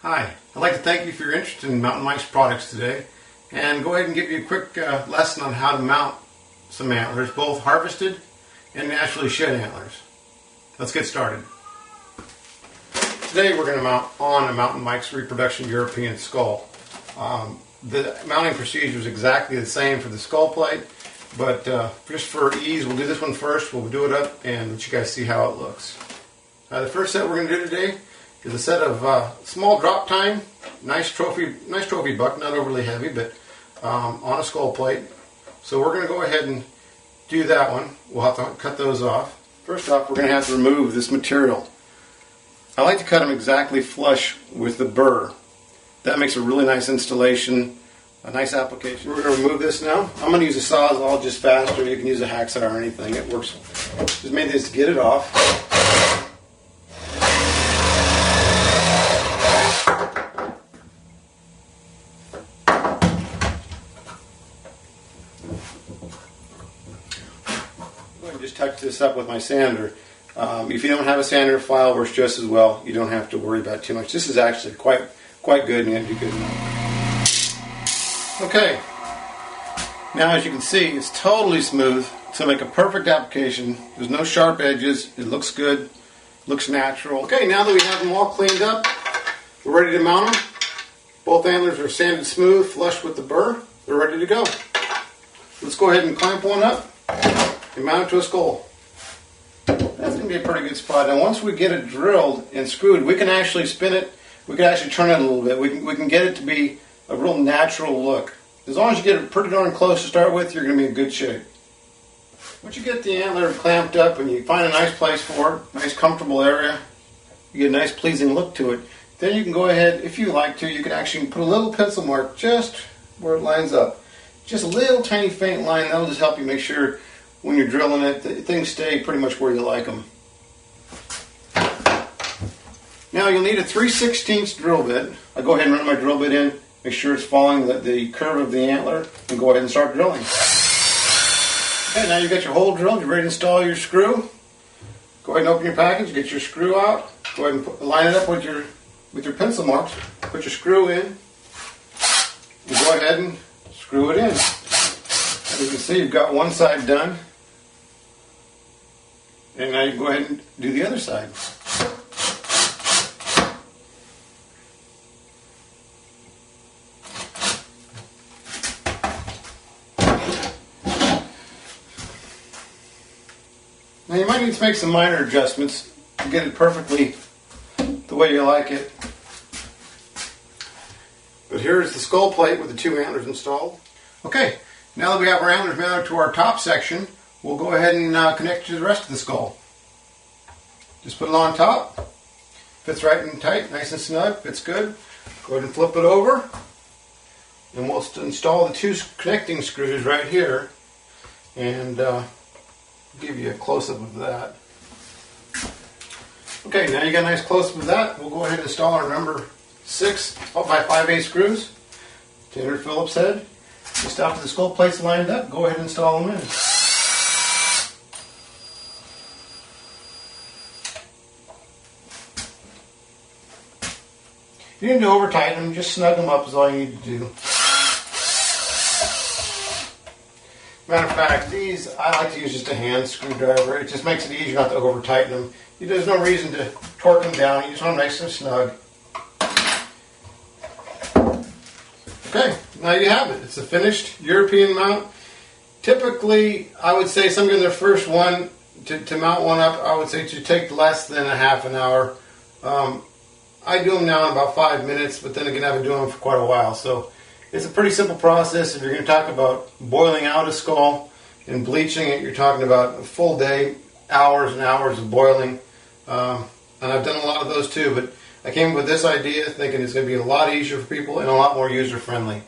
Hi, I'd like to thank you for your interest in Mountain Mike's products today and go ahead and give you a quick lesson on how to mount some antlers, both harvested and naturally shed antlers. Let's get started. Today we're going to mount on a Mountain Mike's Reproduction European skull. The mounting procedure is exactly the same for the skull plate, but just for ease we'll do this one first. We'll do it up and let you guys see how it looks. The first set we're going to do today is a set of small drop tine, nice trophy buck, not overly heavy, but on a skull plate. So we're going to go ahead and do that one. We'll have to cut those off. First off, we're going to have to remove this material. I like to cut them exactly flush with the burr. That makes a really nice installation, a nice application. We're going to remove this now. I'm going to use a Sawzall just faster. You can use a hacksaw or anything. It works. Just made this to get it off. Just touch this up with my sander. If you don't have a sander, file works just as well. You don't have to worry about too much. This is actually quite good, and you'll do good enough. Okay. Now, as you can see, it's totally smooth. So make a perfect application. There's no sharp edges. It looks good. Looks natural. Okay, now that we have them all cleaned up, we're ready to mount them. Both antlers are sanded smooth, flush with the burr. They're ready to go. Let's go ahead and clamp one up and mount it to a skull. That's going to be a pretty good spot. Now once we get it drilled and screwed, we can actually spin it, we can actually turn it a little bit. We can get it to be a real natural look. As long as you get it pretty darn close to start with, you're going to be in good shape. Once you get the antler clamped up and you find a nice place for it, nice comfortable area, you get a nice pleasing look to it, then you can go ahead, if you like to, you can actually put a little pencil mark just where it lines up. Just a little tiny faint line, that'll just help you make sure when you're drilling it, things stay pretty much where you like them. Now you'll need a 3/16 drill bit. I'll go ahead and run my drill bit in, make sure it's following the curve of the antler, and go ahead and start drilling. Okay, now you've got your hole drilled, you're ready to install your screw. Go ahead and open your package, get your screw out, go ahead and line it up with your pencil marks, put your screw in, and go ahead and screw it in. As you can see, you've got one side done. And now you can go ahead and do the other side. Now you might need to make some minor adjustments to get it perfectly the way you like it. But here's the skull plate with the two antlers installed. Okay, now that we have our antlers mounted to our top section, we'll go ahead and connect to the rest of the skull. Just put it on top. Fits right and tight, nice and snug, fits good. Go ahead and flip it over. And we'll install the two connecting screws right here. And give you a close-up of that. Okay, now you got a nice close-up of that. We'll go ahead and install our number 6 by 5/8 screws. Standard Phillips head. Just after the skull plates lined up, go ahead and install them in. You don't need to over tighten them, just snug them up is all you need to do. Matter of fact, these I like to use just a hand screwdriver. It just makes it easier not to over tighten them. There's no reason to torque them down, you just want them nice and snug. Okay, now you have it. It's a finished European mount. Typically, I would say somebody in their first one, to mount one up, I would say it should take less than a half an hour. I do them now in about 5 minutes, but then again I've been doing them for quite a while. So it's a pretty simple process. If you're going to talk about boiling out a skull and bleaching it, you're talking about a full day, hours and hours of boiling. And I've done a lot of those too, but I came up with this idea thinking it's going to be a lot easier for people and a lot more user friendly.